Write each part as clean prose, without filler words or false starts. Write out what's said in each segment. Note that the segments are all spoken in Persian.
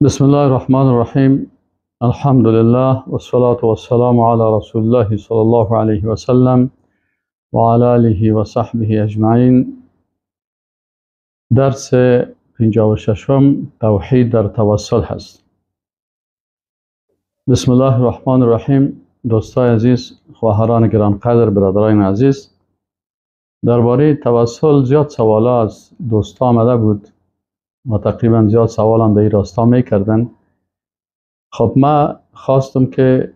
بسم الله الرحمن الرحيم. الحمد لله والصلاة والسلام على رسول الله صلى الله عليه وسلم وعلى آله وصحبه أجمعين. درس 56 توحید در توسل هست. بسم الله الرحمن الرحیم. دوستای عزیز، خواهران گرانقدر، برادران عزیز، درباره توسل زیاد سوالا از دوستا آمده بود و تقریبا زیاد سوال هم در این راستا میکردن. خب ما خواستم که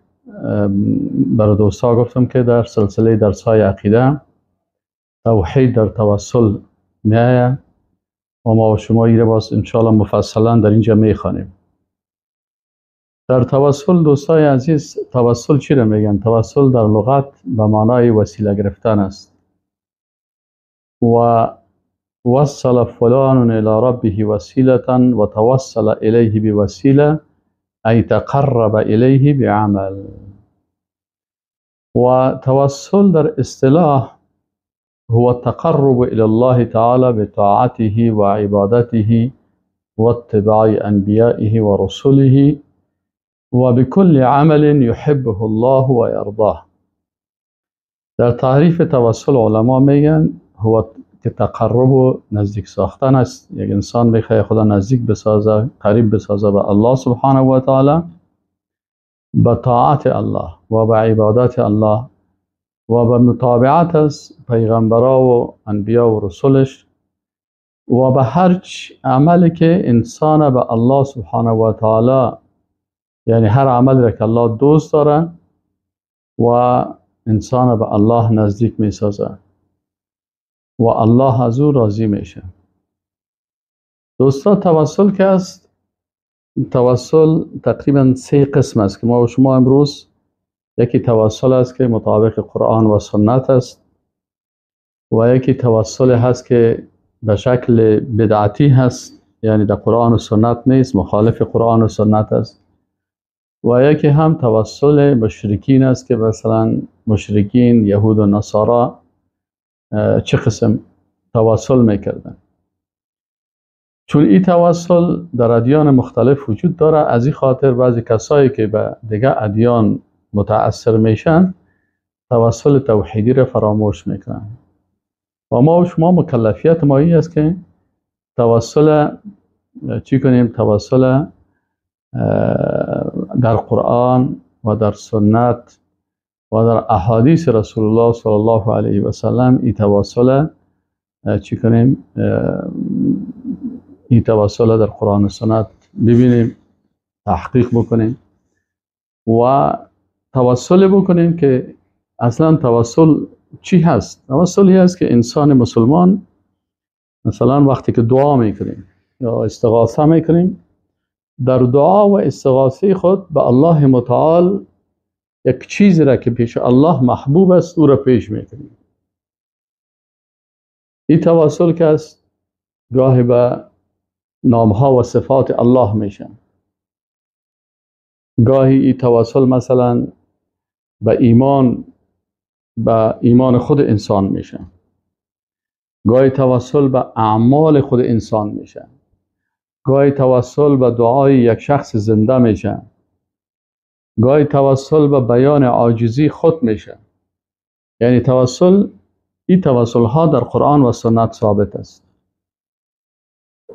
برای دوستا گفتم که در سلسله درس‌های عقیده توحید در توسل میآید و ما و شما ایره باز انشاءالله مفصلا در اینجا میخوانیم. در توسل دوستای عزیز، توسل چی را میگن؟ توسل در لغت به معنای وسیله گرفتن است. و وصل فلان الى ربه وسیلة و توسل الیه بوسیله ای تقرب الیه بعمل. و توسل در اصطلاح هو التقرب الى الله تعالى بطاعته و عبادته و اتباع انبیائه و رسله و بكل عمل يحبه الله و یرضاه. در تعریف توسل علما میگن هو که تقرب و نزدیک ساختن است. یک انسان میخواد خدا نزدیک بسازه، قریب بسازه به الله سبحانه و تعالی، به طاعت الله و به عبادت الله و به متابعت از پیغمبرا و انبیا و رسولش و به هر عملی که انسان به الله سبحانه و تعالی، یعنی هر عملی را که الله دوست داره و انسان به الله نزدیک میسازه و الله از او راضی میشه. دوستا، توسل که است، توسل تقریبا 3 قسم است که ما و شما امروز، یکی توسل است که مطابق قرآن و سنت است و یکی توسل هست که به شکل بدعتی هست، یعنی در قرآن و سنت نیست، مخالف قرآن و سنت است. و یکی هم توسل مشرکین است که مثلا مشرکین یهود و نصارا چه قسم توسل میکردن. چون این توسل در ادیان مختلف وجود داره، از این خاطر بعضی کسایی که به دیگه ادیان متأثر میشن توسل توحیدی را فراموش میکنن. و ما و شما مکلفیت ما این است که توسل چی کنیم؟ توسل در قرآن و در سنت و در احادیث رسول الله صلی الله علیه و سلم این توسل چی کنیم؟ این توسل در قرآن و سنت ببینیم، تحقیق بکنیم و توسل بکنیم که اصلا توسل چی هست. توسلی هست که انسان مسلمان مثلا وقتی که دعا میکنیم یا استغاثه میکنیم، در دعا و استغاثه خود به الله متعال یک چیزی را که پیش الله محبوب است او را پیش میکنیم. این توسل که است گاهی به نامها و صفات الله میشن، گاهی این توسل مثلا به ایمان خود انسان میشه، گاهی توسل به اعمال خود انسان میشه، گاهی توسل به دعای یک شخص زنده میشه، گاهی توسل به بیان عاجزی خود میشه. یعنی این توسل ها در قرآن و سنت ثابت است.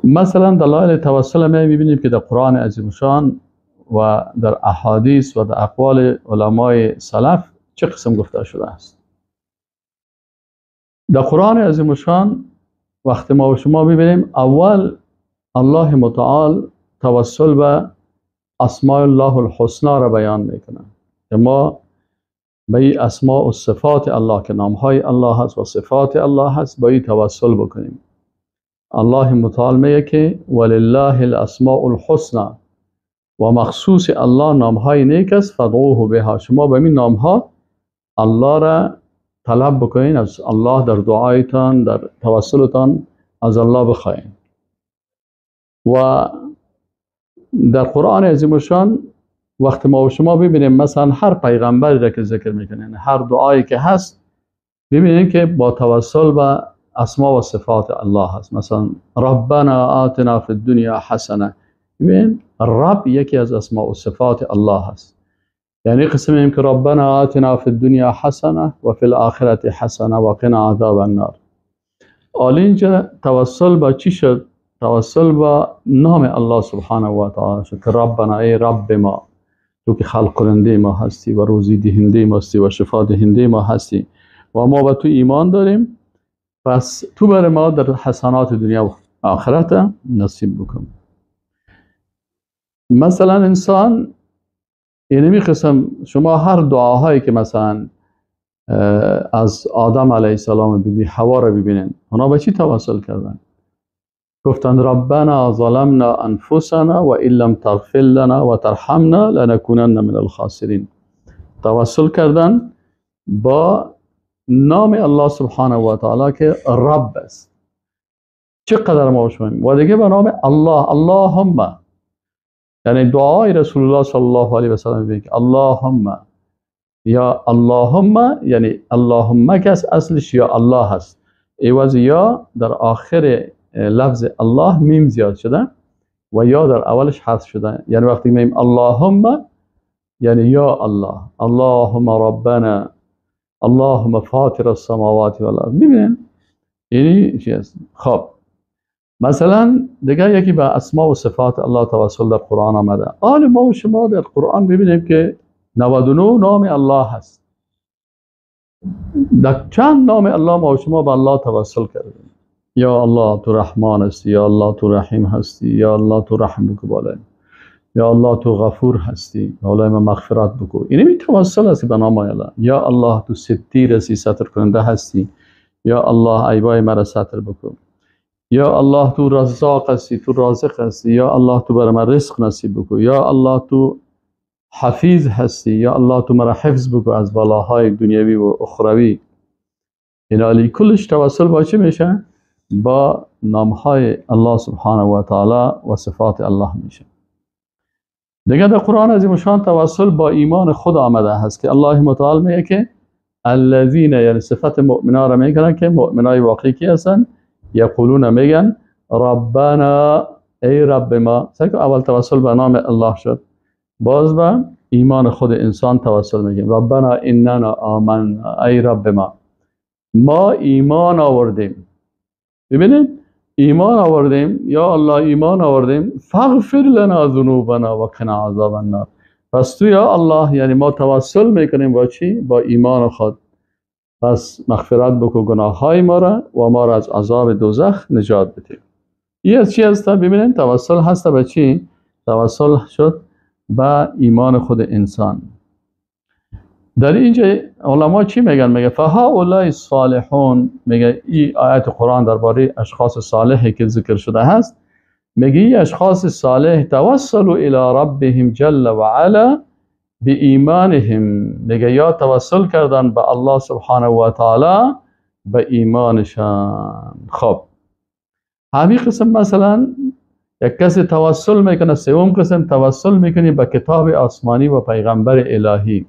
مثلا دلایل توسل میبینیم که در قرآن عظیم شان و در احادیث و در اقوال علمای سلف چه قسم گفته شده است. در قرآن عظیم شان وقتی ما و شما ببینیم، اول الله متعال توسل به اسماء الله الحسنى را بیان میکنه که ما به این اسماء و صفات الله که نامهای الله هست و صفات الله هست به این توسل بکنیم. الله متعال میگه که ولله الاسماء الحسنى و مخصوص الله نامهای نیک است فادعوه بها. شما به این نامها الله را طلب بکنین، از الله در دعایتان، در توسلتان از الله بخواین. و در قرآن عظیم شان وقتی ما و شما ببینیم مثلا هر پیغمبری را که ذکر میکنین، هر دعایی که هست، ببینید که با توسل به اسما و صفات الله هست. مثلا ربنا آتنا فی الدنیا حسنه، ببین رب یکی از اسماء و صفات الله هست. یعنی قسم میگیم که ربنا آتنا فی الدنیا حسنه و فی الاخرة حسنه و قنا عذاب النار. حالا اینجا توسل با چی شد؟ توسل با نام الله سبحانه و تعالی شد که ربنا، ای رب ما، تو که خلق کننده ما هستی و روزی دهنده ما هستی و شفا دهنده ما هستی و ما به تو ایمان داریم، پس تو بر ما در حسنات دنیا و آخرت نصیب بکن. مثلا انسان اینمی قسم، شما هر دعاهایی که مثلا از آدم علیه السلام بی حوا را ببینین، اونا به چی توسل کردن؟ گفتند ربنا ظلمنا انفسنا و ان لم تغفر لنا و ترحمنا لنکونن من الخاسرین. توسل کردن با نام الله سبحانه و تعالی که رب است. چقدر ما شویم و دیگه به نام الله، اللهم، یعنی دعای رسول الله صلی الله علیه و سلم بگید اللهم، یا اللهم، یعنی اللهم که اصلش یا الله هست، عوض یا در آخر لفظ الله میم زیاد شده و یا در اولش حذف شده. یعنی وقتی میگیم اللهم یعنی یا الله، اللهم ربنا، اللهم فاطر السماوات والارض. ببینید یعنی چی است. خب مثلا دیگه یکی به اسماء و صفات الله توسل در قرآن آمده. آن ما و شما در قرآن ببینیم که 99 نام الله هست. در چند نام الله ما و شما به الله توسل کردیم. یا الله تو رحمان هستی، یا الله تو رحیم هستی، یا الله تو رحم بکو بالای، یا الله تو غفور هستی، بالای ما مغفرت بکو. این می توسل هستی به نام الله. یا الله تو ستیر هستی، ستر کننده هستی، یا الله عیبای مرا ستر بکو. یا الله تو رزاق هستی، تو رازق هستی، یا الله تو بر من رزق نصیب بکو، یا الله تو حفیظ هستی، یا الله تو مرا حفظ بکو از بلاهای دنیوی و اخروی. این علی کلش توسل با چی میشه؟ با نامهای الله سبحانه و تعالی و صفات الله میشه. دیگه در قرآن عظیم شان توسل با ایمان خود آمده هست که الله متعال میگه که الذین، یعنی صفت مؤمنان را میگن که مؤمنای واقعی کی هستن؟ یقولون میگن ربنا، ای رب ما. که اول توسل به نام الله شد، باز به ایمان خود انسان توسل میگیم ربنا اننا آمنا، ای رب ما ایمان آوردیم. ببینید ایمان آوردیم، یا الله ایمان آوردیم، فاغفر لنا ذنوبنا و قنا عذاب النار. پس تو یا الله یعنی ما توسل میکنیم با چی؟ با ایمان خود. پس مغفرت بکو گناه های ما را و ما را از عذاب دوزخ نجات بده. این از چی هست؟ ببینید توسل هست به چی؟ توسل شد به ایمان خود انسان. در اینجا علما چی میگن؟ میگه فهؤلاء الصالحون، میگه این آیت قرآن درباره اشخاص صالحی که ذکر شده هست، میگه این اشخاص صالح توسلوا الی ربهم جل و علا به ایمانهم، میگه یا توسل کردن به الله سبحانه و تعالی به ایمانشان. خب همین قسم مثلا یک کسی توسل میکنه، سوم قسم توسل میکنی به کتاب آسمانی و پیغمبر الهی.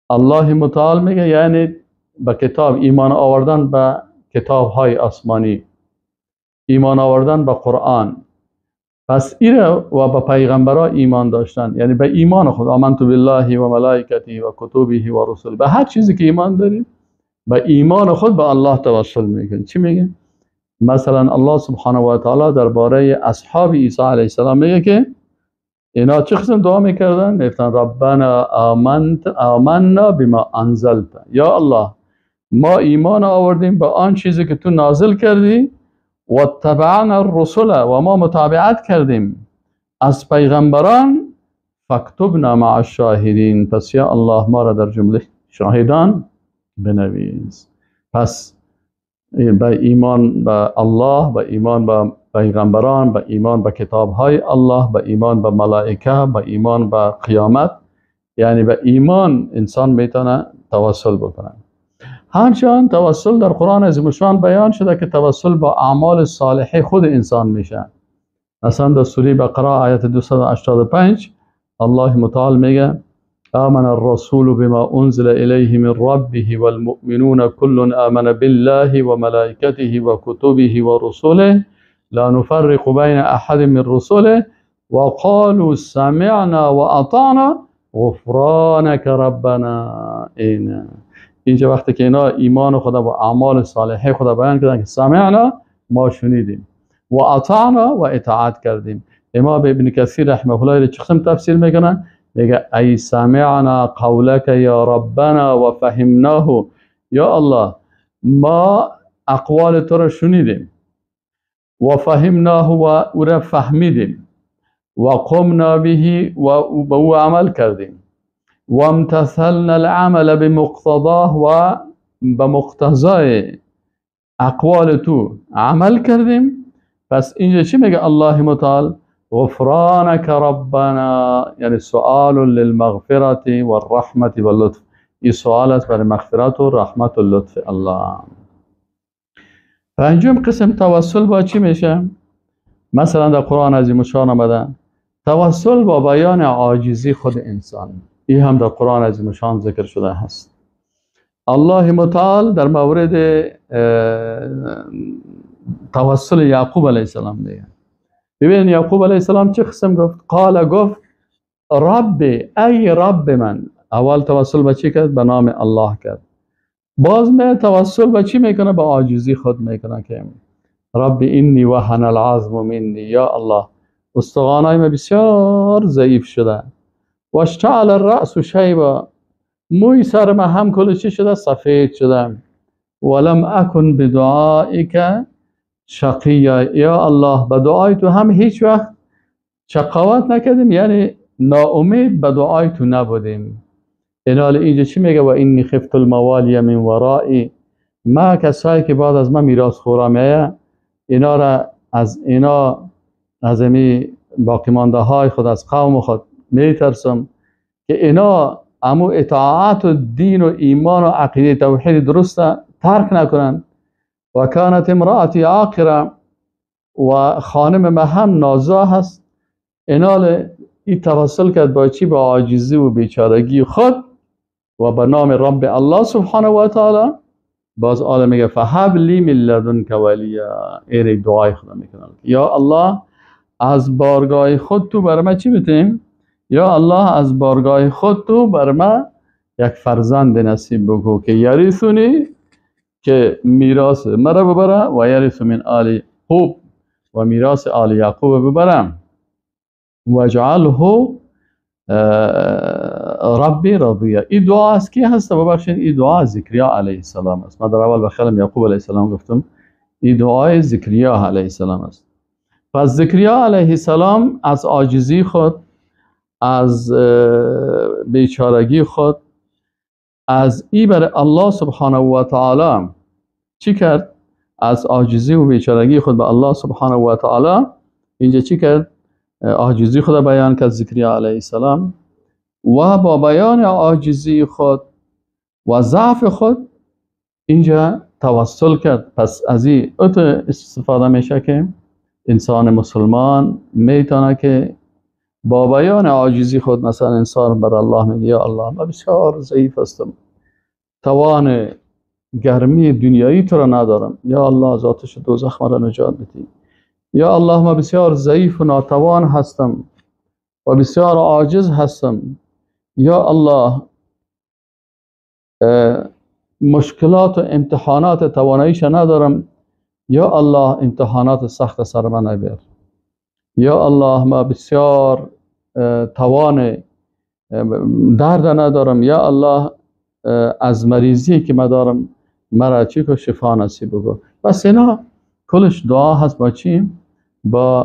الله متعال میگه یعنی به کتاب ایمان آوردن، به کتاب های آسمانی ایمان آوردن، به قرآن. پس ایره و به پیغمبرها ایمان داشتن، یعنی به ایمان خود. آمنت بالله و ملائکته و کتبه و رسله، به هر چیزی که ایمان داریم به ایمان خود به الله توسل میکنیم. چی میگه؟ مثلا الله سبحانه و تعالی درباره اصحاب عیسی علیه السلام میگه که اینا چه قسم دعا میکردن؟ میگفتن ربنا آمنا بما انزلت، یا الله ما ایمان آوردیم به آن چیزی که تو نازل کردی، و اتبعنا الرسل و ما متابعت کردیم از پیغمبران، فاکتبنا مع الشاهدین، پس یا الله ما را در جمله شاهدان بنویس. پس به ایمان به الله، به ایمان به پیغمبران، به ایمان به کتاب‌های الله، به ایمان به ملائکه، به ایمان به قیامت، یعنی به ایمان انسان میتونه توسل بکنه. همچنان توسل در قرآن عظیم الشان بیان شده که توسل با اعمال صالحه خود انسان میشه. مثلا در سوره بقره آیت 285 الله متعال میگه آمن الرسول بما انزل الیه من ربه والمؤمنون كل آمن بالله و ملائکته و کتبه و رسله لا نفرق بین احد من رسله وقالوا سمعنا واطعنا غفرانك ربنا. اینجا وقتی که اینا ایمان خدا و اعمال صالحه خدا بیان کردن که سمعنا ما شنیدیم و اطعنا و اطاعت کردیم. امام ابن کثیر رحمه الله چه قسم تفسیر میکنن؟ میگه ای سمعنا قولک یا ربنا و فهمناه. یا الله ما اقوال تو را شنیدیم و فهمناه و او را فهمیدیم و قمنا به و به او عمل کردیم و امتثلنا العمل بمقتضاه و بمقتضای اقوال تو عمل کردیم. پس اینجا چی میگه الله متعال؟ غفرانك ربنا، یعنی سؤال للمغفرة والرحمة واللطف. این سؤال است برای مغفرت و رحمت و لطف الله. پنجم قسم توسل با چی میشه؟ مثلا در قرآن عظیم شان آمده توسل با بیان عاجزی خود انسان. این هم در قرآن عظیم شان ذکر شده هست. الله متعال در مورد توسل یعقوب علیه السلام میگه. ببین یعقوب علیه السلام چه قسم گفت؟ گفت رب ای رب من. اول توسل به چی کرد؟ به نام الله کرد. باز می توسل به چی میکنه؟ به عاجزی خود میکنه که رب اینی وهن العظم منی. یا الله استخوانای من بسیار ضعیف شده و اشتعل الرأس شیبا، موی سر من هم کل چی شده؟ سفید شده. ولم اکن بدعائک شقیا. یا الله به دعای تو هم هیچ وقت شقاوت نکردیم، یعنی ناامید به دعای تو نبودیم. اینال اینجا چی میگه؟ و اینی خفت الموالی من ورایی. ما کسایی که بعد از ما میراث خورا میایه اینا را از امی باقی مانده های خود از قوم خود میترسم که اینا امو اطاعت و دین و ایمان و عقیده توحید درست ترک نکنن. و کانت امرأتی عاقره، و خانم ما هم نازا هست. اینال این توسل کرد با چی؟ با عاجزی و بیچارگی خود و به نام رب الله سبحانه و تعالی. باز آله میگه فهب لی من لدنک ولیا. این دعای خدا میکنه یا الله از بارگاه خود تو بر ما چی بتیم؟ یا الله از بارگاه خود تو بر ما یک فرزند نصیب بگو که یریثونی، که میراث مرا ببره، و یریث من آل یعقوب، و میراث آل یعقوب ببرم. و اجعله ربی رضیه. این دعا از کی هست؟ ببخشید این دعا زکریا علیه السلام است. من در اول بخیلم یعقوب علیه السلام گفتم، این دعای زکریا علیه السلام است. پس زکریا علیه السلام از عاجزی خود، از بیچارگی خود، از ای بر الله سبحانه و تعالی چی کرد؟ از عاجزی و بیچارگی خود به الله سبحانه و تعالی اینجا چی کرد؟ عاجزی خود بیان کرد زکریا علیه السلام، و با بیان عاجزی خود و ضعف خود اینجا توسل کرد. پس از این استفاده میشه که انسان مسلمان میتونه که با بیان عاجزی خود، مثلا انسان بر الله میگه یا الله من بسیار ضعیف هستم، توان گرمی دنیایی تو را ندارم، یا الله از آتش دوزخ مرا نجات بده. یا الله من بسیار ضعیف و ناتوان هستم و بسیار عاجز هستم. یا الله مشکلات و امتحانات تواناییش ندارم. یا الله امتحانات سخت سر من نبر. یا الله ما بسیار توان درد ندارم. یا الله از مریضی که ما دارم مرا چی که شفا نصیب بگو. بس اینا کلش دعا هست با چی؟ با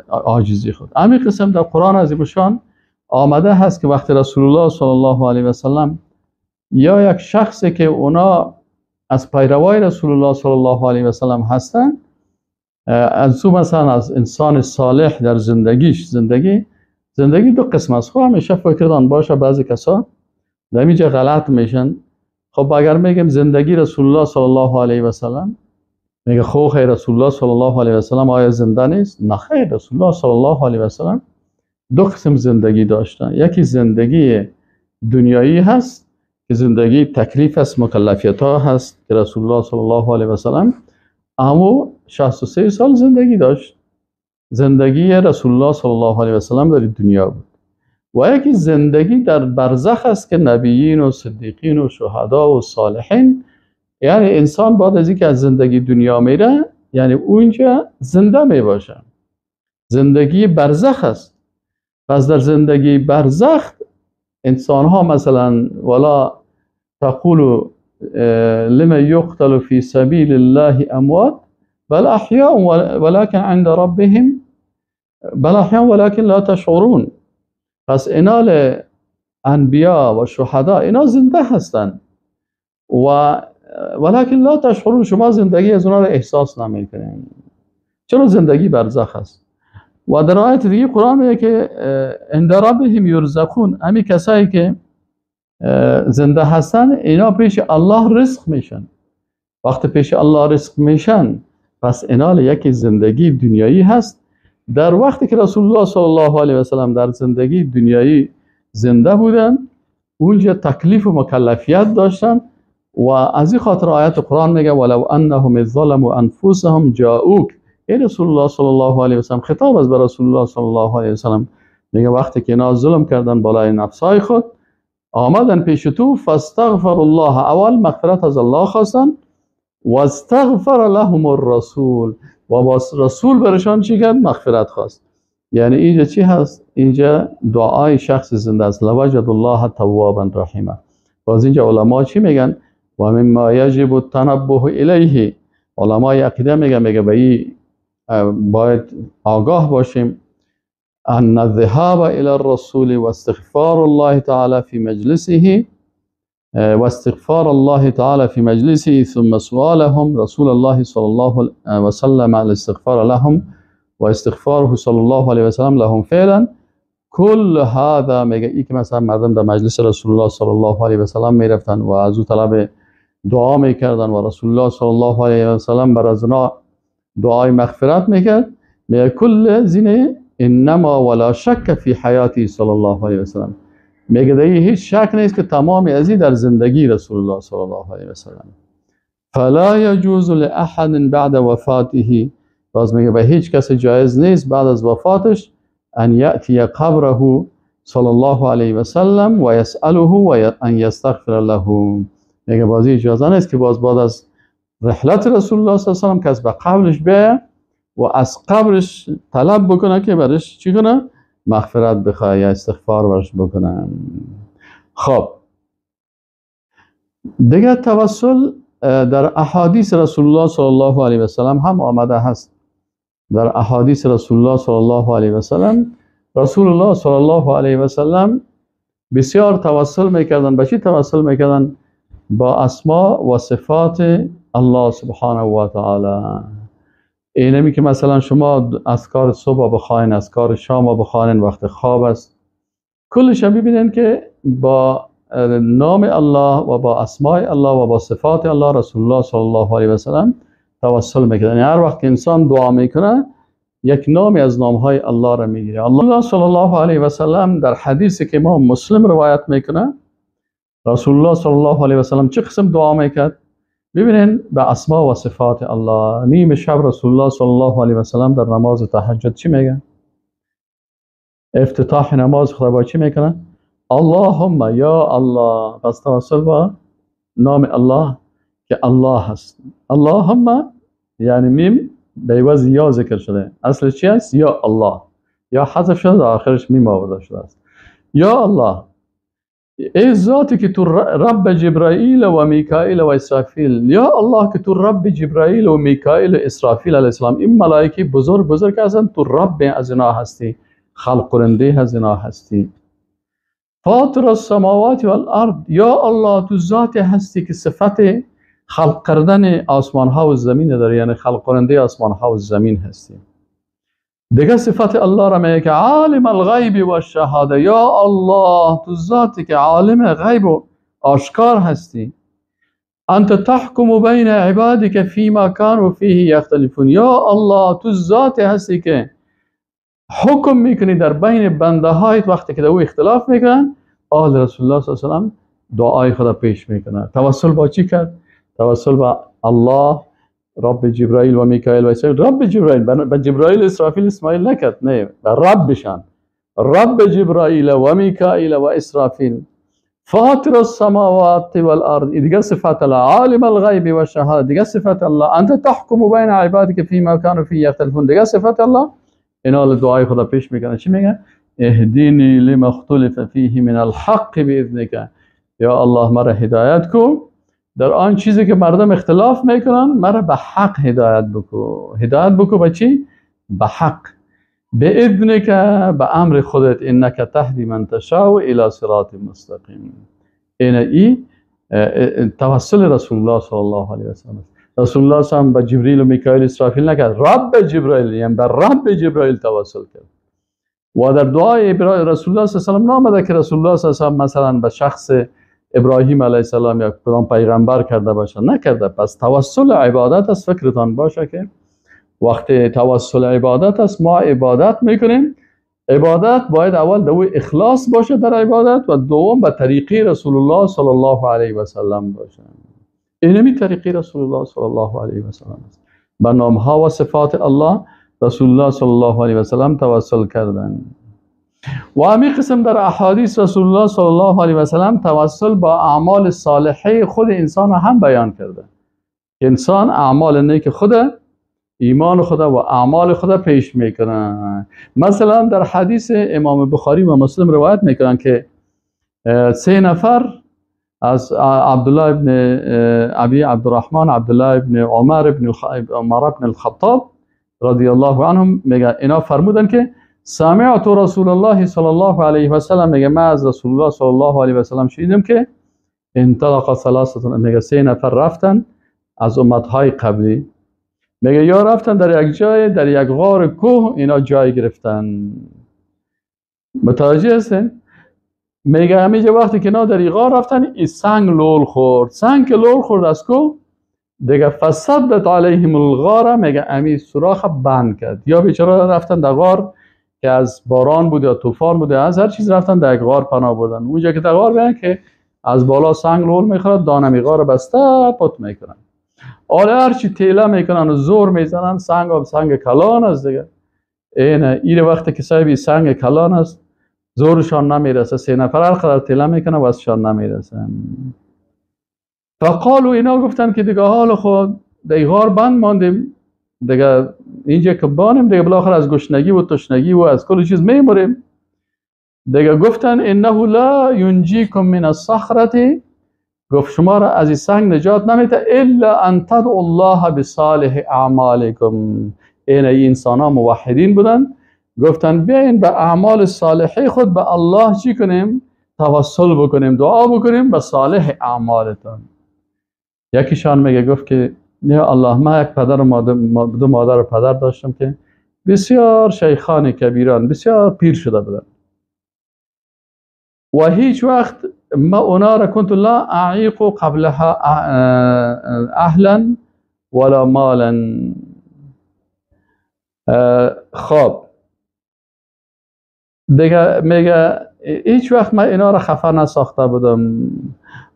عاجزی خود. همین قسم در قرآن عظیم شان آمده هست که وقتی رسول الله صلی الله علیه و سلم یا یک شخصی که اونا از پیروای رسول الله صلی الله علیه و سلم هستن، از او مثلا از انسان صالح در زندگی دو قسم است. خب همیشه فکردان باشه بعضی کسا در اینجا غلط میشن. خب اگر میگم زندگی رسول الله صلی الله علیه و سلم، میگه خب خیر رسول الله صلی الله علیه و سلم آیا زنده نیست؟ نه خیر، رسول الله صلی الله علیه و سلم دو قسم زندگی داشتن. یکی زندگی دنیایی هست که زندگی تکلیف است، مکلفیت ها هست که رسول الله صلی الله علیه و سلم اما 63 سال زندگی داشت. زندگی رسول الله صلی الله علیه و سلم در دنیا بود و یکی زندگی در برزخ است که نبیین و صدیقین و شهدا و صالحین، یعنی انسان بعد از اینکه از زندگی دنیا میره یعنی اونجا زنده میباشه، زندگی برزخ است. پس در زندگی برزخ انسان ها مثلا ولا تقول لما يقتل في سبيل الله اموات بل احياء ولكن عند ربهم بل احياء ولكن لا تشعرون. پس اینال انبیا و شهدا اینا زنده هستند و ولكن لا تشعرون، شما زندگی از اونا رو احساس نمیکنین، چرا زندگی برزخ است. و در آیت دیگه قرآن میگه که عند ربهم یرزقون، همین کسایی که زنده هستن اینا پیش الله رزق میشن. وقتی پیش الله رزق میشن پس اینال یکی زندگی دنیایی هست. در وقتی که رسول الله صلی الله علیه و سلم در زندگی دنیایی زنده بودن اونجا تکلیف و مکلفیت داشتن و از این خاطر آیت قرآن میگه ولو انهم ظلموا انفسهم جاءوک. ای رسول الله صلی الله علیه و سلم، خطاب از به رسول الله صلی الله علیه و سلم، میگه وقتی که اینا ظلم کردن بالای نفسای خود آمدن پیش تو فاستغفر الله، اول مغفرت از الله خواستن و استغفر لهم الرسول و با رسول برشان چی کرد؟ مغفرت خواست. یعنی اینجا چی هست؟ اینجا دعای شخص زنده است، لوجد الله توابا رحیما. باز اینجا علما چی میگن؟ و مما یجب التنبه الیه، علمای عقیده میگه به این باید آگاه باشیم ان الذهاب الى الرسول واستغفار الله تعالى في مجلسه واستغفار الله تعالى في مجلسه ثم سؤالهم رسول الله صلى الله عليه وسلم على الاستغفار لهم واستغفاره صلى الله عليه وسلم لهم فعلا كل هذا میگه ای که مثلا مردم در مجلس رسول الله صلی الله علیه و سلم میرفتن و از او طلب دعا میکردن و رسول الله صلی الله علیه و سلم بر از اونا دعای مغفرت میکرد، میگه کل زینه انما ولا شک فی حیاتی صلی الله علیه و سلم، میگه دیگه هیچ شک نیست که تمام ازی در زندگی رسول الله صلی الله علیه و سلم. فلا يجوز لاحد بعد وفاته، باز میگه به هیچ کس جایز نیست بعد از وفاتش ان یأتی قبره صلی الله علیه و سلم و یسأله و ان یستغفر له، میگه بازی اجازه نیست که باز بعد از رحلت رسول الله صلی الله علیه و سلم کس به قبرش بیه و از قبرش طلب بکنه که برش چی کنه؟ مغفرت بخواه یا استغفار برش بکنه. خب دیگه توسل در احادیث رسول الله صلی الله علیه و سلم هم آمده هست. در احادیث رسول الله صلی الله علیه و سلم رسول الله صلی الله علیه و سلم بسیار توسل میکردن. به چی توسل میکردن؟ با اسماء و صفات الله سبحانه و تعالی. اینمی که مثلا شما اذکار صبح بخواین، اذکار شام بخواین وقت خواب است، کلش هم ببینین که با نام الله و با اسماء الله و با صفات الله رسول الله صلی الله علیه و سلم توسل میکنه. یعنی هر وقت انسان دعا میکنه یک نامی از نامهای الله را میگیره. الله صلی الله علیه و سلم در حدیثی که امام مسلم روایت میکنه رسول الله صلی الله علیه و سلم چه قسم دعا میکرد؟ ببینین به اسماء و صفات الله. نیم شب رسول الله صلی الله علیه و سلم در نماز تهجد چی میگه؟ افتتاح نماز خدا با چی میکنه؟ اللهم یا الله. پس توسل با نام الله که الله هست. اللهم یعنی میم به عوض یا ذکر شده، اصل چی است؟ یا الله، یا حذف شده آخرش میم آورده شده است. یا الله، ای ذاتی که تو رب جبرائیل و میکائیل و اسرافیل، یا الله که تو رب جبرائیل و میکائیل و اسرافیل علیه السلام، این ملائکه بزرگ هستند، تو رب از اینا هستی، خلق کننده از اینا هستی. فاطر السماوات والارض، یا الله تو ذات هستی که صفت خلق کردن آسمان ها و زمین داره، یعنی خلق کننده آسمان ها و زمین هستی. دیگه صفت الله را میگه که عالم الغیب و شهاده، یا الله تو ذاتی که عالم غیب و آشکار هستی. انت تحکم بین عبادک فیما کانوا فیه یختلفون، یا الله تو ذاتی هستی که حکم میکنی در بین بنده هایت وقتی که او اختلاف میکنن. آل رسول الله صلی الله علیه و سلم دعای خدا پیش میکنه. توسل با چی کرد؟ توسل با الله رب جبرائیل و میکائیل و اسرافیل. رب جبرائیل به جبرائیل اسرافیل اسماعیل نکرد، نه، به ربشان. رب جبرائیل و میکائیل و اسرافیل فاطر السماوات والارض، دیگه صفت الله. عالم الغیب و شهاده، دیگه صفت الله. انت تحکم بین عبادک فیما کانوا فیه یختلفون، دیگه صفت الله. اینا دعای خدا پیش میکنه، چی میگه؟ اهدینی لما اختلف فیه من الحق باذنک، یا الله مرا هدایت کو در آن چیزی که مردم اختلاف میکنن، مرا به حق هدایت بکو. هدایت بکو به چی؟ به حق. باذنک، به امر خودت. انک تهدی من تشاء الی صراط مستقیم. ای توسل رسول الله صلی الله علیه و سلم. رسول الله صلی الله علیه و به جبریل و میکائیل اسرافیل نکرد، رب جبرائیل، یعنی به رب جبرائیل توسل کرد. و در دعای رسول الله صلی الله علیه و سلم نامده که رسول الله صلی الله علیه و مثلا به شخص ابراهیم علیه السلام یا کدام پیغمبر کرده باشه، نکرده. پس توسل عبادت است. فکرتان باشه که وقتی توسل عبادت است، ما عبادت میکنیم، عبادت باید اول دو اخلاص باشه در عبادت، و دوم به طریقه رسول الله صلی الله علیه و سلم باشه. اینمی طریقه رسول الله صلی الله علیه و سلم است. به نامها و صفات الله رسول الله صلی الله علیه و سلم توسل کردن. و همین قسم در احادیث رسول الله صلی الله علیه و سلم توسل با اعمال صالحه خود انسان هم بیان کرده. انسان اعمال نیک خود، ایمان خود و اعمال خود پیش میکنن. مثلا در حدیث امام بخاری و مسلم روایت میکنن که 3 نفر از عبدالله ابن ابی عبدالرحمن، عبدالله ابن عمر ابن الخطاب رضی الله عنهم، میگه اینا فرمودن که سمعت رسول الله صلی الله علیه و سلم، میگه ما از رسول الله صلی الله علیه و سلم شنیدم که انطلق ثلاثه، میگه 3 نفر رفتن از امتهای قبلی، میگه یا رفتن در یک جای، در یک غار کوه اینا جای گرفتن. متوجه هستین؟ میگه همیشه وقتی که اینا در این غار رفتن، این سنگ لول خورد. سنگ که لول خورد از کوه دیگه، فسدت علیهم الغار، میگه امی سوراخ بند کرد. یا بیچاره رفتن در غار که از باران بود یا طوفان بود، از هر چیز رفتن در یک غار پناه بردن. اونجا که در غار بیان که از بالا سنگ لول میخورد، دانمی غار بسته پت میکنن. حالا هرچی تیله میکنن و زور میزنن، سنگ کلان است دیگه. این وقتی که صاحب سنگ کلان است، زورشان نمیرسه. 3 نفر هر قدر تیله میکنه واسشان نمیرسه. فقالو، اینا گفتن که دیگه حال خود در غار بند ماندیم دیگه، اینجا که بانیم دیگه بالاخره از گشنگی و تشنگی و از کل چیز میمریم دیگه. گفتن انه لا ینجیکم من الصخره، گفت شما را از این سنگ نجات نمیده الا ان تدعوا الله بصالح اعمالکم. این انسان ها موحدین بودن، گفتن بیاین به اعمال صالحه خود به الله چی کنیم؟ توسل بکنیم، دعا بکنیم به صالح اعمالتان. یکیشان میگه گفت که یا الله، ما یک پدر و دو مادر و پدر داشتم که بسیار شیخان کبیران، بسیار پیر شده بودن و هیچ وقت ما اونا را کنت لا اعیق قبلها اهلا ولا مالا. خواب دیگه میگه هیچ وقت ما اینا را خفه نساخته بودم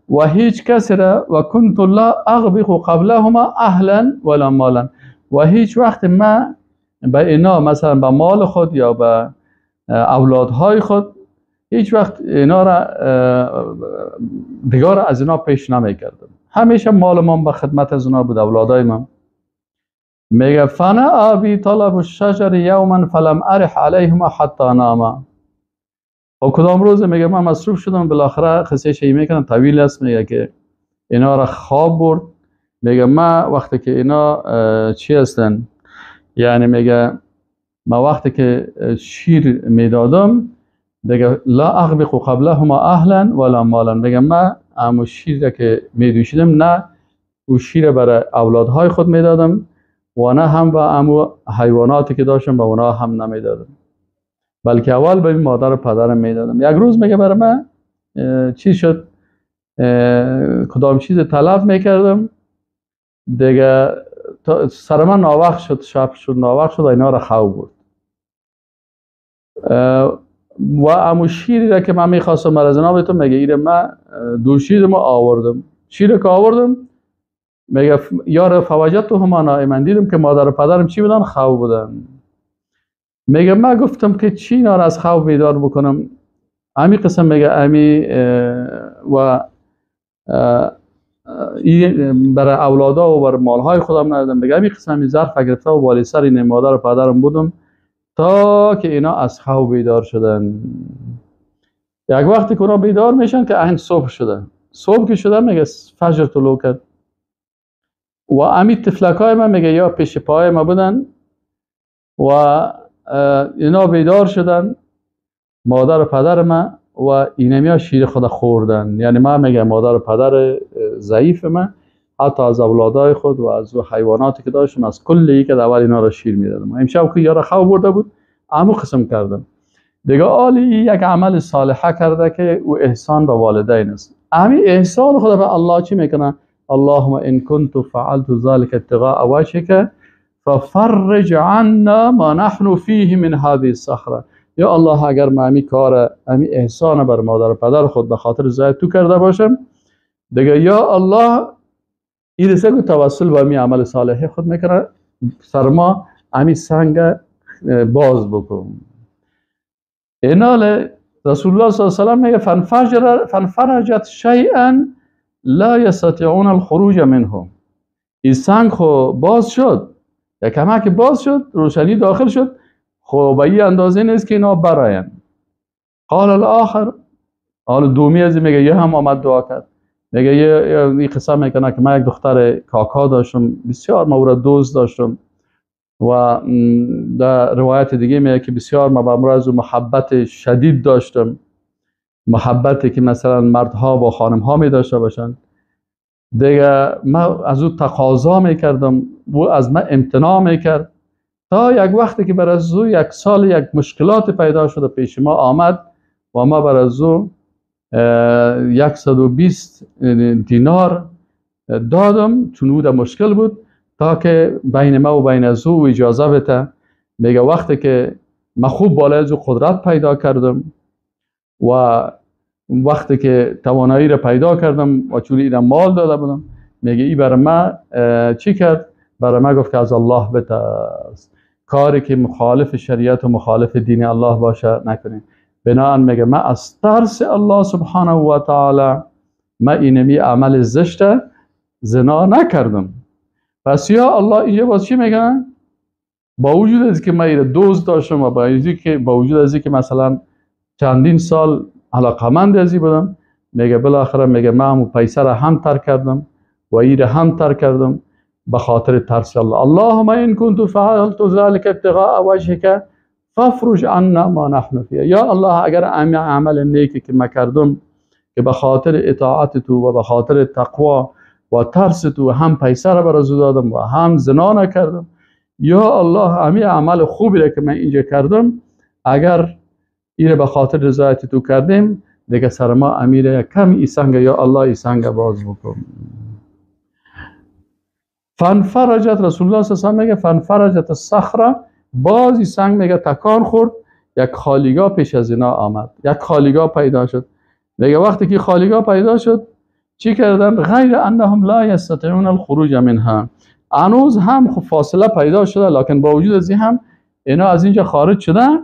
و هیچ کسی را، و کنت لا اغبق قبلهما اهلا ولا مالا، و هیچ وقت ما به اینا مثلا به مال خود یا به اولادهای خود هیچ وقت اینا را دیگر از اینا پیش نمی کردم. همیشه مال من به خدمت از اینا بود، اولادای من. میگه فانا ابی طلب الشجر یوما فلم ارح علیهما حتی ناما. و کدام روز میگه من مصروف شدم، بالاخره قصه شی میکنم طویل است. میگه که اینا را خواب برد. میگه ما وقتی که اینا چی هستن، یعنی میگه ما وقتی که شیر میدادم دیگه لا اغبق قبلهما اهلا ولا مالا، میگه ما امو شیر که میدوشیدم نه او شیر برای اولادهای خود میدادم و نه هم به امو حیواناتی که داشتم به اونا هم نمیدادم، بلکه اول به مادر و پدرم میدادم. یک روز میگه برای من چی شد، کدام چیز طلب میکردم دیگه، سر من ناوقت شد، شب شد، ناوقت شد، اینا را خواب بود و امو شیری را که من میخواستم مرزنا بهتون میگه ایره من دوشیدم و آوردم. شیر که آوردم میگه یار فوجدتهما نائما، دیدم که مادر و پدرم چی بودن؟ خواب بودن. میگه من گفتم که چی اینا را از خواب بیدار بکنم. امی قسم میگه امی و برای اولادا و برای مالهای خودم ندادم. میگه امی قسم می ظرف گرفته و بالای سر این مادر و پدرم بودم تا که اینا از خواب بیدار شدن. یک وقتی که اونا بیدار میشن که عین صبح شده. صبح که شده میگه فجر طلوع کرد و امی تفلکای من میگه یا پیش پای ما بودن و اینا بیدار شدن، مادر و پدر من، و اینمیا شیر خود خوردن. یعنی من میگه مادر و پدر ضعیف من حتی از اولادای خود و از حیواناتی که داشتم از کلی که اول اینا را شیر میدادم. امشب که یارا خواب برده بود عمو قسم کردم دیگه آلی یک عمل صالحه کرده که او احسان به والدین است. همین احسان خدا به الله چی میکنه؟ اللهم ان كنت فعلت ذلك ابتغاء وجهك ففرج عنا ما نحن فيه من هذه الصخره. یا الله اگر من همین کار همین احسان بر مادر و پدر خود به خاطر رضای تو کرده باشم دیگه یا الله این رسه که توسل به همین عمل صالحه خود میکنه سر ما همین سنگ باز بکن. اینال رسول الله صلی الله علیه و سلم میگه فنفرجت شیئا لا یستطيعون الخروج منه. این سنگ خو باز شد، یک کمک باز شد، روشنی داخل شد، خب به این اندازه نیست که اینا براین. قال الاخر، حال دومی از میگه یه هم آمد دعا کرد. میگه یه قصه میکنه که من یک دختر کاکا داشتم، بسیار مورد دوست داشتم و در روایت دیگه میگه که بسیار ما با امروز محبت شدید داشتم، محبتی که مثلا مردها با خانمها می داشته باشن. دیگه من از او تقاضا میکردم و از من امتناع میکرد تا یک وقتی که بر از او یک سال یک مشکلات پیدا شده پیش ما آمد و ما بر از او 120 دینار دادم چون او در مشکل بود تا که بین ما و بین از او اجازه بده. میگه وقتی که من خوب بالای از او قدرت پیدا کردم و وقتی که توانایی را پیدا کردم و چون اینم مال داده بودم، میگه ای برای من چی کرد؟ برای من گفت که از الله بترس، کاری که مخالف شریعت و مخالف دین الله باشه نکنید. بنابراین میگه من از ترس الله سبحانه و تعالی من اینمی عمل زشت زنا نکردم. پس یا الله اینجا باز چی میگن؟ با وجود از که من دوست داشتم و با وجود از که مثلا چندین سال علاقمند ازی بودم، میگه بالاخره میگه من پیسه را هم ترک کردم و این هم ترک کردم به خاطر ترس الله. اللهم ان كنت فعلت ذلك ابتغاء وجهك فافرج عنا ما نحن فيه. یا الله اگر عمل نیکی که من کردم که به خاطر اطاعت تو و به خاطر تقوا و ترس تو هم پیسه را برازو دادم و هم زنا نکردم، یا الله همین عمل خوبی را که من اینجا کردم اگر این به خاطر رضایت تو کردیم دیگه سر ما امیر کم ای سنگ یا الله ای سنگ باز بکن. فنفرجت، رسول الله صلی الله علیه و میگه فنفرجت الصخره، باز ای سنگ میگه تکان خورد، یک خالیگاه پیش از اینا آمد، یک خالیگاه پیدا شد. میگه وقتی که خالیگاه پیدا شد چی کردن؟ غیر انهم لا یستطيعون الخروج منها، هنوز هم فاصله پیدا شده لکن با وجود از این هم اینا از اینجا خارج شدن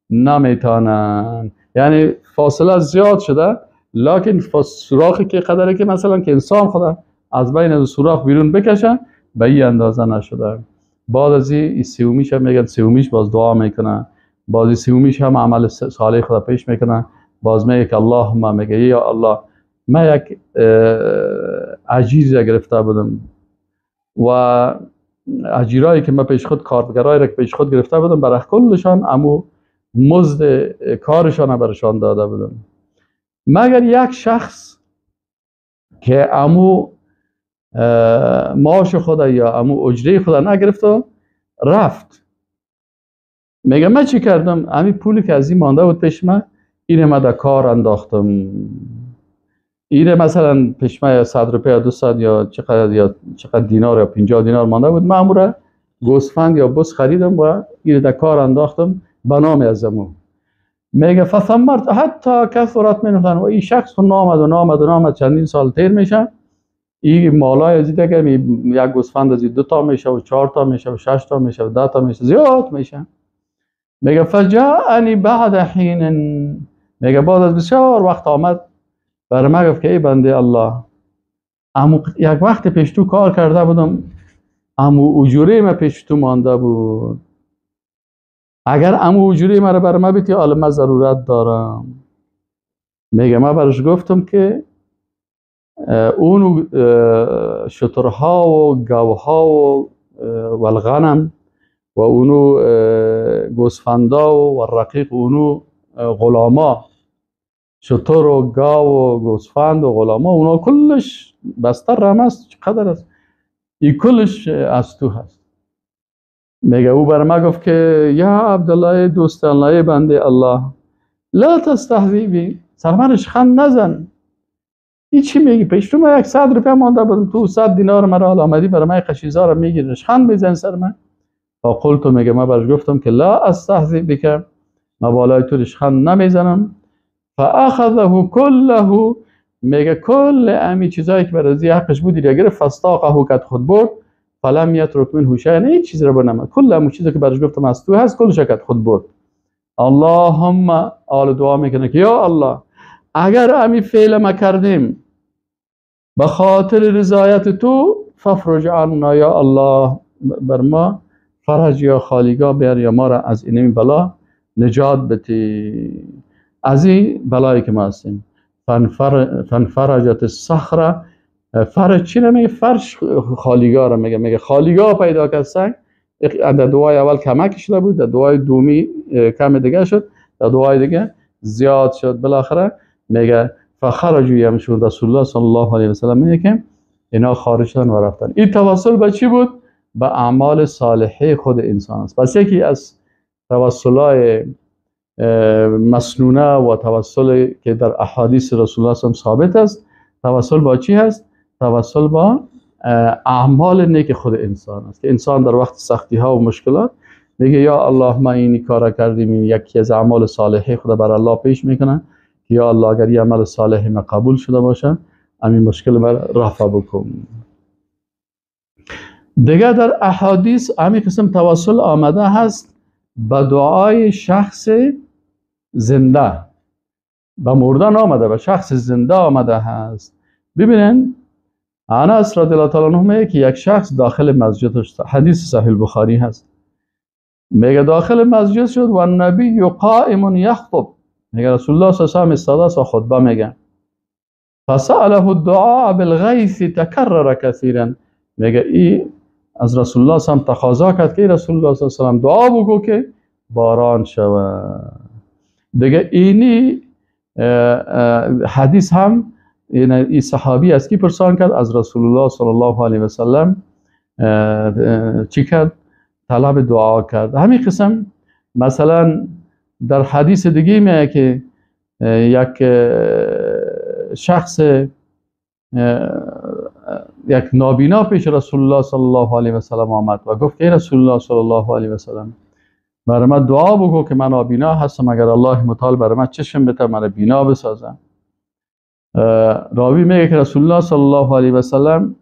نمیتونن. یعنی فاصله زیاد شده لکن سوراخی که قدره که مثلا که انسان خدا از بین از سوراخ بیرون بکشه به این اندازه نشده. بعد از این سومیش هم میگن سومیش باز دعا میکنه، باز سومیش هم عمل صالح خدا پیش میکنه، باز میگه که اللهم، میگه یا الله من یک اجیر گرفته بودم و اجیرایی که من پیش خود کارگرایی را که پیش خود گرفته بودم برای کلشان امو مزد کارشان برشان داده بودم، مگر یک شخص که امو معاش خدا یا امو اجره خدا نگرفت رفت. میگه من چی کردم؟ همین پولی که از این مانده بود پیش من اینه من در کار انداختم، اینه مثلا پیش من 100 روپیه یا 200 یا چقدر دینار یا 50 دینار مانده بود، من امو گوسفند یا بس خریدم و اینه در کار انداختم به نام ازمو. میگه فثمرت حتی کثرت منه، و این شخص نامد چندین سال تیر میشه این مالای از دیگه که یک گوسفند از 2 تا میشه و 4 تا میشه و 6 تا میشه و 10 تا میشه، زیاد میشه. میگه فجاءنی بعد حین، میگه بعد از بسیار وقت آمد برای من گفت که ای بنده الله، یک وقت پیش تو کار کرده بودم، اجوره ما پیش تو مانده بود، اگر اجوره ما رو برای من بیتی حالا من ضرورت دارم. میگه من برش گفتم که اون شترها و گوها و والغنم و اونو گوسفندا و رقیق اونو غلاما، شتر و گاو و گوسفند و غلاما اونا کلش بستر رم است، چقدر است این کلش از تو هست. میگه او بر ما گفت که یا عبدالله دوست الله بنده الله، لا تستهزی بی، سرمنش خند نزن. این چی میگی؟ پیش تو من 100 روپیه مانده بودم، تو 100 دینار مرا حال آمدی برای من قشیزا رو میگیری، خند میزن سر من. فقلت، میگه من برش گفتم که لا استهزی بک، من بالای تو ریشخند نمیزنم. فاخذه کله، میگه کل امی چیزایی که برای حقش بود دیگه گرفت، فاستاقه کت خود برد، فلم یترک منه شیئا، هیچ چیزی رو بنم، کل امی چیزی که برش گفتم از تو هست کلش کت خود برد. اللهم، آل دعا میکنه که یا الله اگر امی فعل ما کردیم به خاطر رضایت تو، ففرج عنا یا الله، بر ما فرج یا خالیگاه بیار یا ما را از این بلا نجات بده، از این بلایی که ما هستیم. فنفرجت الصخره، فرج چی نمیگه؟ فرش خالیگاه را میگه خالیگاه پیدا کرد سنگ. در دعای اول کمک شده بود، در دعای دومی کم دیگه شد، در دعای دیگه زیاد شد، بالاخره میگه فخرجوا یمشون. رسول الله صلی الله علیه و سلم میگه که اینا خارج شدن و رفتن. این توسل به چی بود؟ به اعمال صالحه خود انسان است. پس یکی از توسلای مسنونه و توسل که در احادیث رسول الله صلی الله علیه و ثابت است، توسل با چی هست؟ توسل با اعمال نیک خود انسان است که انسان در وقت سختی ها و مشکلات میگه یا الله ما این کارا کردیم، یکی از اعمال صالحه خود بر الله پیش میکنه که یا الله اگر این عمل صالح ما قبول شده باشه، همین مشکل ما رفع بکن. دیگه در احادیث همین قسم توسل آمده هست به دعای شخص زنده، به مردن آمده، به شخص زنده آمده هست. ببینن انس رضی الله تعالی عنه میگه که یک شخص داخل مسجد شد، حدیث صحیح البخاری هست، میگه داخل مسجد شد و النبی قائم یخطب، میگه رسول الله صلی الله علیه و آله استاد خطبه میگه، فسأله الدعاء بالغیث تکرر کثیرا، میگه این از رسول الله صلی الله علیه و تقاضا کرد که رسول الله صلی الله علیه و دعا بگو که باران شود. دیگه اینی حدیث هم این صحابی است که پرسان کرد از رسول الله صلی الله علیه و سلم چی کرد؟ طلب دعا کرد. همین قسم مثلا در حدیث دیگه میگه که یک شخص یک نابینا پیش رسول الله صلی الله علیه و سلم آمد و گفت که رسول الله صلی الله علیه و سلم برای من دعا بگو که من نابینا هستم، اگر الله متعال برای من چشم بده من بینا بسازم. راوی میگه که رسول الله صلی الله علیه و سلم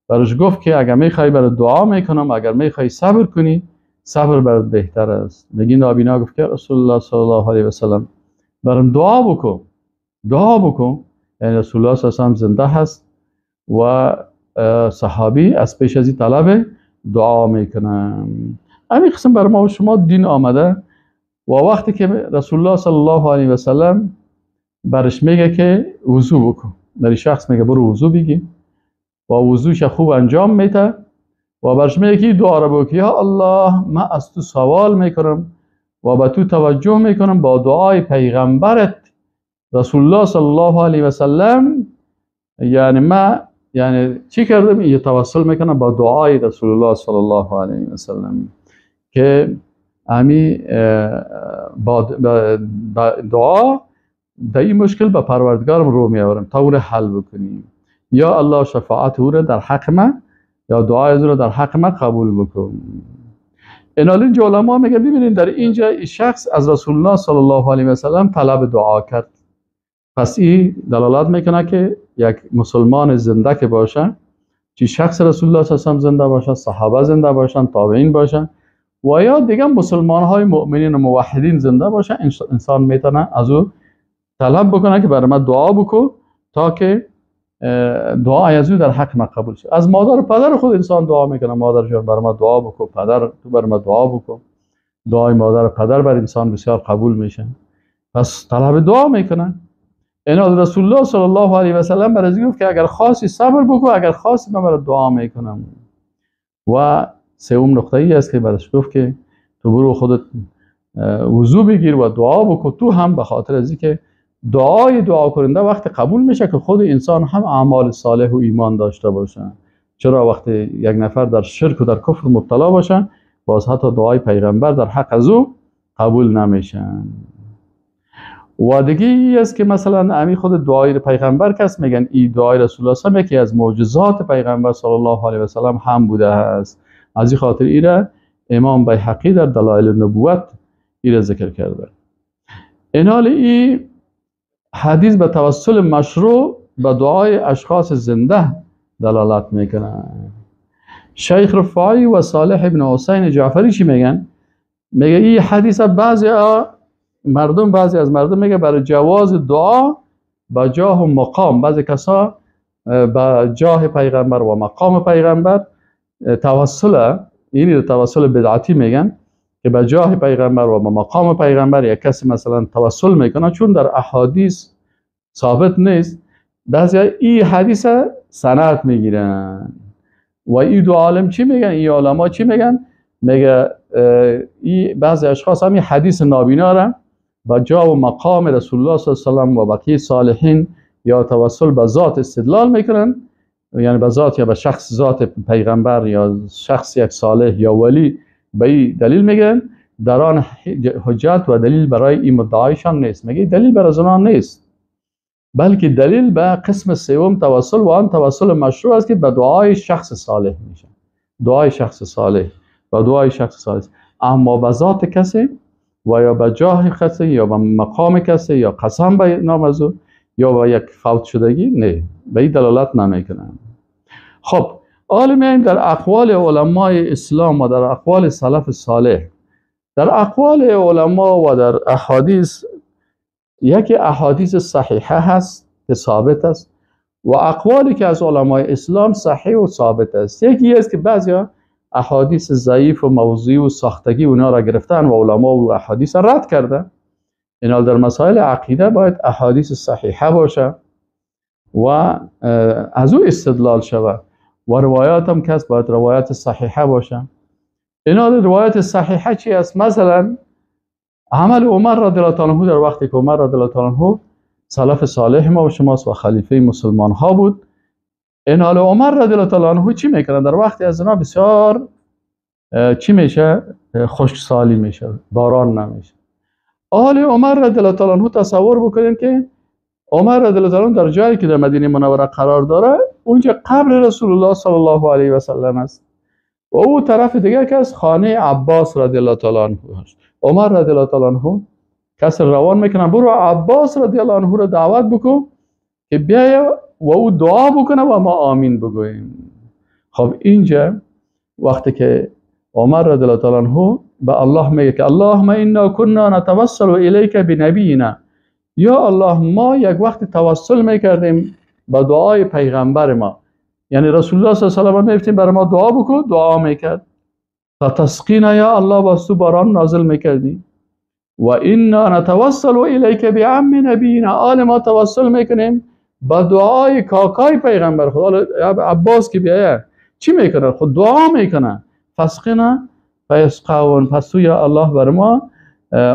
برش گفت که اگر میخوای برای دعا میکنم، اگر میخوای صبر کنی صبر برات بهتر است. میگه نابینا گفت که رسول الله صلی الله علیه و سلم برام دعا بکن، دعا بکن. یعنی رسول الله صلی الله علیه و سلم زنده هست و صحابی از پیش از این طلب دعا میکنن. همین قسم بر ما و شما دین آمده و وقتی که رسول الله صلی الله علیه و سلم برش میگه که وضو بکن، برای شخص میگه برو وضو بگی و وضوش خوب انجام میده و برش میگه که دعا رو بگو یا الله من از تو سوال میکنم و به تو توجه میکنم با دعای پیغمبرت رسول الله صلی الله علیه و سلم، یعنی من یعنی چی کردم؟ یه توسل میکنم با دعای رسول الله صلی الله علیه و سلم که امی با دعا در این مشکل به پروردگارم رو میآورم تا او را حل بکنیم. یا الله شفاعت او را در حق من یا دعای او را در حق من قبول بکن. اینالین علما میگه ببینید در اینجا شخص از رسول الله صلی الله علیه و سلم طلب دعا کرد، پس این دلالت میکنه که یک مسلمان زنده که باشه، چی شخص رسول الله صلی الله علیه و زنده باشه، صحابه زنده باشن، تابعین باشن و یا دیگه مسلمان های مؤمنین و موحدین زنده باشه، انسان میتونه از او طلب بکنه که برای من دعا بکن تا که دعای از او در حق من قبول شد. از مادر و پدر خود انسان دعا میکنه، مادر جان برای من دعا بکن، پدر تو برای من دعا بکن. دعای مادر و پدر بر انسان بسیار قبول میشه، پس طلب دعا میکنه. این رسول الله صلی الله علیه و سلم برای گفت که اگر خاصی صبر بکن، اگر خاصی من برای دعا میکنم. و سوم نقطه ای است که برش گفت که تو برو خودت وضو بگیر و دعا بکن، تو هم به خاطر از اینکه دعا کننده وقت قبول میشه که خود انسان هم اعمال صالح و ایمان داشته باشه. چرا وقتی یک نفر در شرک و در کفر مبتلا باشه، باز حتی دعای پیغمبر در حق از او قبول نمیشه. و دیگه ای است که مثلا امی خود دعای پیغمبر کس میگن این دعای رسول الله هم یکی از معجزات پیغمبر صلی الله علیه و سلم هم بوده است. از این خاطر ایره امام بیهقی در دلایل النبوت ایره ذکر کرده. این حدیث به توسل مشروع به دعای اشخاص زنده دلالت میکنه. شیخ رفاعی و صالح ابن حسین جعفری چی میگن؟ میگه این حدیث بعضی از مردم میگه برای جواز دعا با جاه و مقام. بعضی کسا با جاه پیغمبر و مقام پیغمبر توسل بدعتی میگن که به جاه پیغمبر و مقام پیغمبر یک کسی مثلا توسل میکنه، چون در احادیث ثابت نیست. بعضی این حدیث سند میگیرن. و این دو عالم چی میگن؟ این علما چی میگن؟ میگه بعضی اشخاص هم این حدیث نابینا را با جا و مقام رسول الله صلی الله علیه و سلم و بقیه صالحین یا توسل به ذات استدلال میکنن، یعنی به ذات یا به شخص ذات پیغمبر یا شخص یک صالح یا ولی به این دلیل میگن. در آن حجت و دلیل برای این مدعایشان نیست. میگه دلیل برای زنان نیست، بلکه دلیل به قسم سوم توسل و آن توسل مشروع است که به دعای شخص صالح میشه. دعای شخص صالح و دعای شخص صالح، اما به ذات کسی و یا به جاه کسی یا به مقام کسی یا قسم به نام از او یا به یک فوت شدگی نه، به این دلالت نمیکنه. خب عالمین در اقوال علمای اسلام و در اقوال سلف صالح، در اقوال علما و در احادیث، یکی احادیث صحیحه هست که ثابت است و اقوالی که از علمای اسلام صحیح و ثابت است. یکی است که بعضیا احادیث ضعیف و موضوعی و ساختگی اونا را گرفتن و علما و احادیث را رد کردن. اینال در مسائل عقیده باید احادیث صحیحه باشه و از او استدلال شود و روایات هم کس باید روایات صحیحه باشه. اینال روایات صحیحه چی است؟ مثلا عمل عمر رضی الله عنه در وقتی که عمر رضی الله عنه سلف صالح ما و شماست و خلیفه مسلمان ها بود. این حال عمر رضی الله عنه چی میکنه؟ در وقتی از اینا بسیار چی میشه؟ خشکسالی میشه، باران نمیشه. آل عمر رضی الله عنه تصور بکنین که عمر رضی الله عنه در جایی که در مدینه منوره قرار داره، اونجا قبر رسول الله صلی الله علیه و سلم است و او طرف دیگر که از خانه عباس رضی الله عنه است. عمر رضی الله عنه کس روان میکنه برو عباس رضی الله عنه رو دعوت بکن که بیاید و او دعا بکنه و ما آمین بگوییم. خب اینجا وقتی که عمر رضی الله عنه به الله میگه که اللهم انا كنا نتوسل الیک بنبینا، یا الله ما یک وقت توسل میکردیم با دعای پیغمبر ما، یعنی رسول الله صلی الله علیه و آله میگفتیم برای ما دعا بکن، دعا میکرد. فتسقینا، یا الله واسه باران نازل میکردی. و انا نتوسل الیک بعم نبینا، آل ما توسل میکنیم با دعای کاکای پیغمبر خدا عباس که بیایه چی میکنه؟ خود دعا میکنه. فسقنا فیسقون، پس تو یا الله بر ما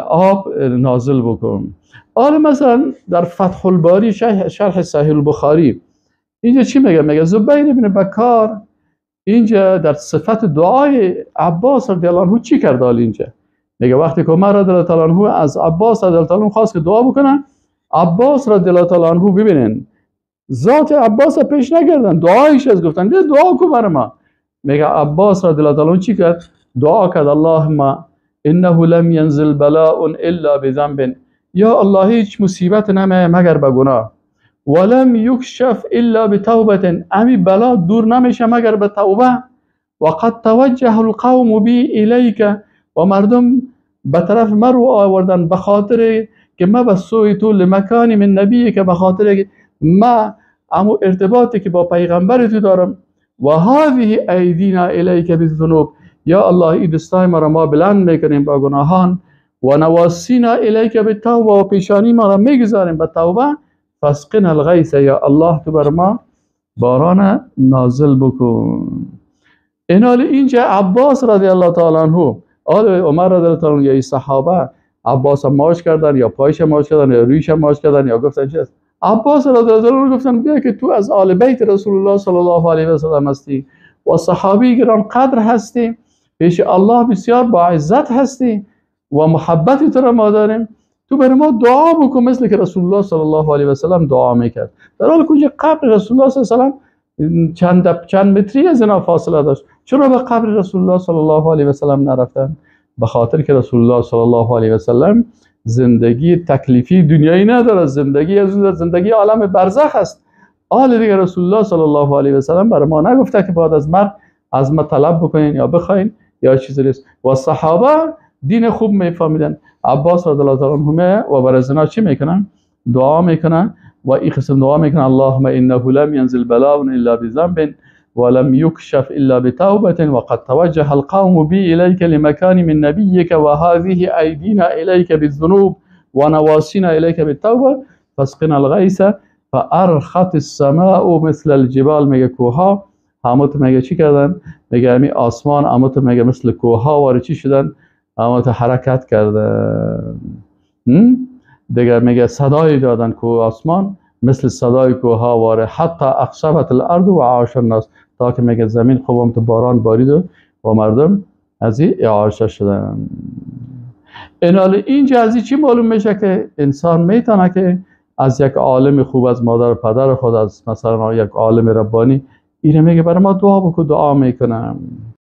آب نازل بکن. آل مثلا در فتح الباری شرح صحیح البخاری اینجا چی میگه؟ میگه زبیر بن بکار اینجا در صفت دعای عباس رضی الله عنه چی کرد؟ اینجا میگه وقتی که عمر رضی الله عنه از عباس رضی الله عنه خواست که دعا بکنه، عباس رضی الله عنه ببینن ذات عباس پیش نکردن، دعایش از گفتن ده دعا کو برای ما. میگه عباس رضی الله عنه چی کرد؟ دعا کرد اللهم انه لم ينزل بلاء الا بذنب، یا الله هیچ مصیبت نمیه مگر به گناه ولم یکشف الا بتوبه، امی بلا دور نمیشه مگر به توبه. وقد توجه القوم بی الیک، و مردم به طرف من رو آوردن به خاطر که ما به سوی تو لمکانی من نبی، که به خاطر که ما امو ارتباطی که با پیغمبر تو دارم. و هذه ایدینا الیک بالذنوب، یا الله این دستای ما را ما بلند میکنیم با گناهان. و نواسینا الیک بالتوبه، و پیشانی ما را میگذاریم به توبه. فاسقنا الغیث، یا الله تو بر ما باران نازل بکن. این حال اینجا عباس رضی الله تعالی عنه، آل عمر رضی الله تعالی عنه، یا صحابه عباس ماچ کردن یا پایش ماچ کردن یا رویش ماچ کردن یا گفتن چی است. عباس رضی الله عنه گفتن بیا که تو از آل بیت رسول الله صلی الله علیه و سلم هستی و صحابی گران قدر هستی، پیش الله بسیار با عزت هستی و محبتی تو را ما داریم، تو بر ما دعا بکن مثل که رسول الله صلی الله علیه و سلم دعا میکرد. در حالی که قبر رسول الله صلی الله علیه و سلم چند متری از اینا فاصله داشت، چرا به قبر رسول الله صلی الله علیه و سلم نرفتن؟ به خاطر که رسول الله صلی الله علیه و سلم زندگی تکلیفی دنیایی نداره، زندگی عالم برزخ است. آل دیگه رسول الله صلی الله علیه و سلم برای ما نگفته که بعد از مرگ از ما طلب بکنین یا بخواین یا چیزی نیست. و صحابه دین خوب میفهمیدن. عباس رضی الله تعالی عنه و برای زنا چی میکنن؟ دعا میکنن و این قسم دعا میکنن اللهم انه لم ينزل بلاء الا بذنب ولم يكشف الا بتوبه وقد توجه القوم بي اليك لمكان من نبيك وهذه ايدينا اليك بالذنوب ونواسينا اليك بالتوبه فاسقنا الغيث فارخت السماء مثل الجبال. میگه کوها همت میگه چی کردن؟ میگه همین آسمان همت میگه مثل کوها وارد چی شدن؟ همت حرکت کردن. دیگه میگه صدای دادن که آسمان مثل صدای کوها واره حتی اقصبت الارض و عاش الناس، تا که میگه زمین خوبم تو باران بارید و مردم از این اعاشه شدن. اینال اینجا از چی معلوم میشه که انسان میتونه که از یک عالم خوب، از مادر و پدر خود، از مثلا یک عالم ربانی، اینه میگه برای ما دعا بکن، دعا میکنم.